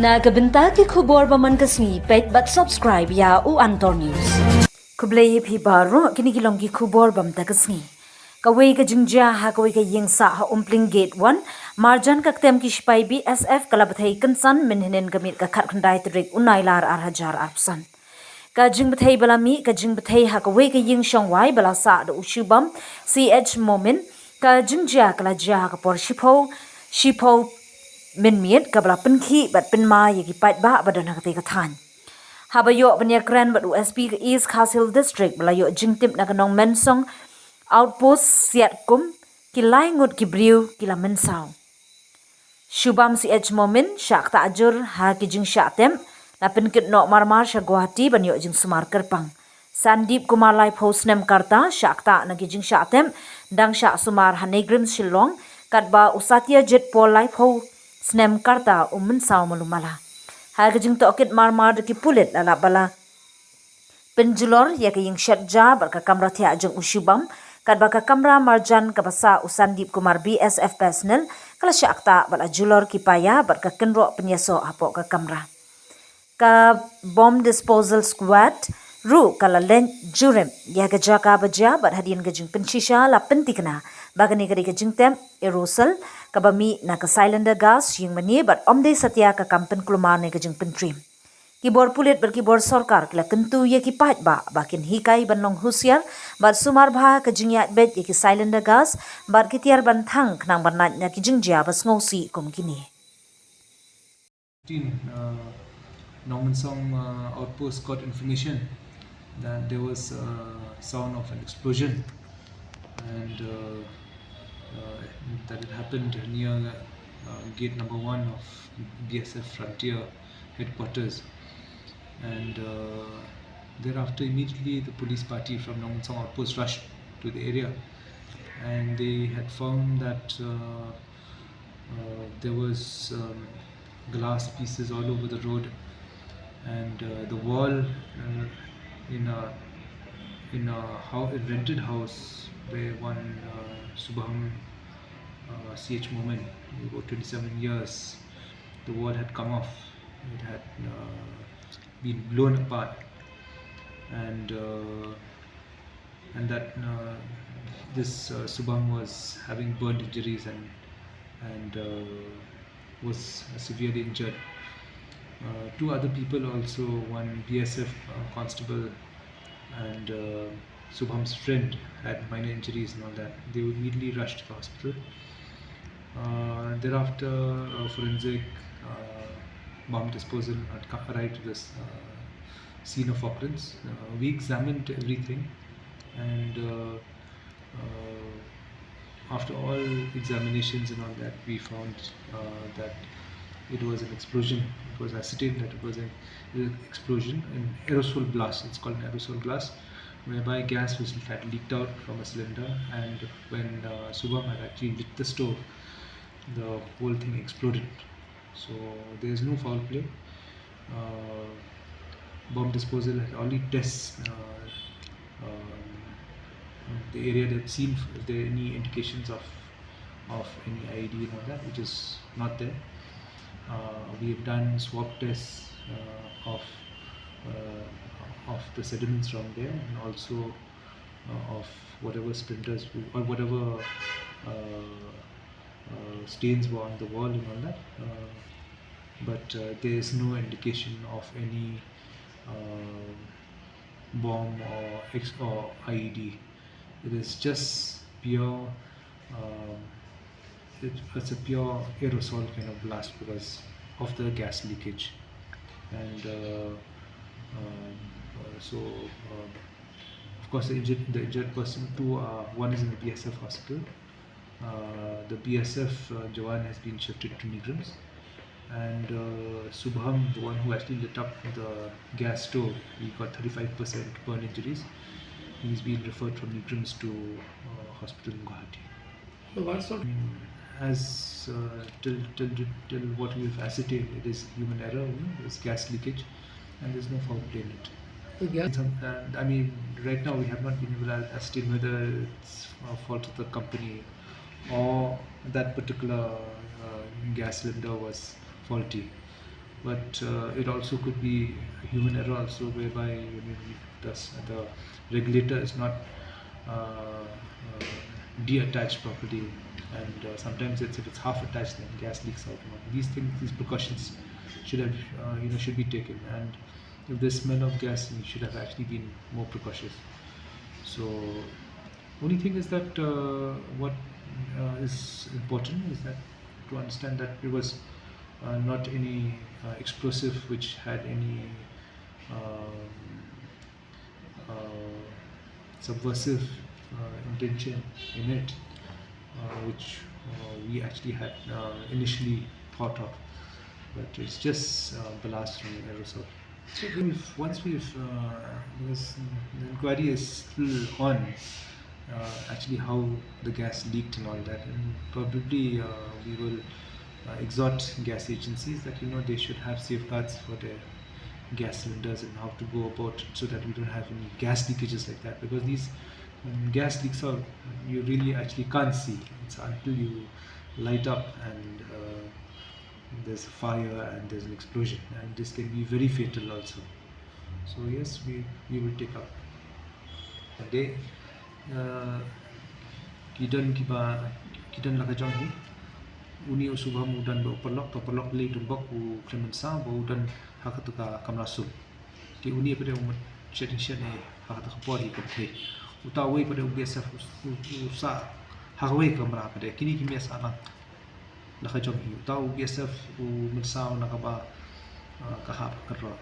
Na gabinta ki khubor baman kasni pet but subscribe ya u Antor News. Kublay phi baro kini kilong ki khubor bam ta kasni. Kawai ka jingjia ha kawai ka yingsa ha umpling gate 1 marjan ka ktem ki shpai BSF kala bthei kansan minhinen gamit ka khat khandai trik unai lar ar hajar arpsan. Ka jing bthei balami ka jing bthei ha kawai ka ying shongwai bala sa da ushubam CH moment ka jingjia kala jia ka por shipho min miet kabla penki bat penma yaki pat ba badana kate kathan habayo banya kran bat USP East Castle District balayo jingtip na kanong mensong outpost siat kum kilai ngut kibriu kila mynsaw shubam CH momin shak ta ajur ha ki jing shatem la penkit no marmar sha Guwahati banyo jing sumar kerpang Sandip Kumar Lai Postnem Karta Shakta na ki jing shatem dang sha sumar hanegrim Shillong katba usatia jet pol Lai Snem karta mynsaw malumala. Hagajing Tohkit marmar ki pulit lala bala. Penjulor ya ke yung shet ja barka kamra thia jeng ushubam kat baka kamra marjan kabasa Sandip Kumar BSF personnel kala syakta bala julor kipaya barka kenro penyeso apo ka kamra. Ka bomb disposal squad ru kala len jurem ya ke jaka baja bar hadian gajing penshisha la pentikna bagani kari gajing tem aerosol kabami na ka cylinder gas yung mani bat omde satya ka kampen klumar ne gajing pentrim kibor pulit ber kibor sarkar kala kentu ye ki pat ba bakin hikai banong husiar bar sumar bha ka jingyat bet ye ki cylinder gas bar kitiar ban thang knang banat na ki jingjia bas ngosi kum kini Mynsaw outpost got information that there was a sound of an explosion and that it happened near gate number 1 of BSF Frontier headquarters, and thereafter immediately the police party from Mynsaw outpost rushed to the area, and they had found that there was glass pieces all over the road, and the wall in a rented house where one Subham CH moment, about 27 years, the wall had come off. It had been blown apart, and that this Subham was having burnt injuries and was severely injured. Two other people also, one BSF constable and Subham's friend, had minor injuries and all that. They were immediately rushed to the hospital. Thereafter, forensic bomb disposal had arrived to this scene of occurrence. We examined everything, and after all examinations and all that, we found that it was an explosion. It was ascertained that it was an explosion, an aerosol blast. It's called an aerosol blast, whereby gas had leaked out from a cylinder, and when Subham had actually lit the stove, the whole thing exploded. So there is no foul play. Bomb disposal had already tested the area. They've seen if there are any indications of any IED and all that, which is not there. We have done swab tests of the sediments from there, and also of whatever splinters or whatever stains were on the wall and all that. But there is no indication of any bomb or IED. It is just pure. It's a pure aerosol kind of blast because of the gas leakage, and of course the injured person, one is in the BSF hospital. The BSF Jawan has been shifted to Nigrams, and Subham, the one who actually lit up the gas stove, he got 35% burn injuries. He's been referred from Nigrams to hospital in Guwahati. So what sort? As till what we've ascertained, it is human error. It's gas leakage, and there's no foul play in it. I mean, right now we have not been able to ascertain whether it's a fault of the company or that particular gas cylinder was faulty. but it also could be human error also, whereby the regulator is not de-attached properly, and sometimes if it's half attached, then gas leaks out. These things, these precautions should have should be taken, and if the smell of gas, you should have actually been more precautious. So only thing is that what is important is that to understand that it was not any explosive which had any um, subversive intention in it, which we actually had initially thought of, but it's just blast from aerosol. So once we've because the inquiry is still on, actually how the gas leaked and all that, and probably we will exhort gas agencies that they should have safeguards for their gas cylinders and how to go about it so that we don't have any gas leakages like that, because these gas leaks are, you really actually can't see. It's until you light up and there's a fire and there's an explosion, and this can be very fatal also. So yes, we will take up a day kidan lakajang hi uni usubha mudan do perlok le dumbok u mynsaw bo udan hakatuka kamrasul ti uni pada umat shet hakatuka pori bthei utawi pada ubesaf usa hawai kamra pada kini kimia salang lakajang hi utaw ubesaf u mynsaw nakaba kahap karro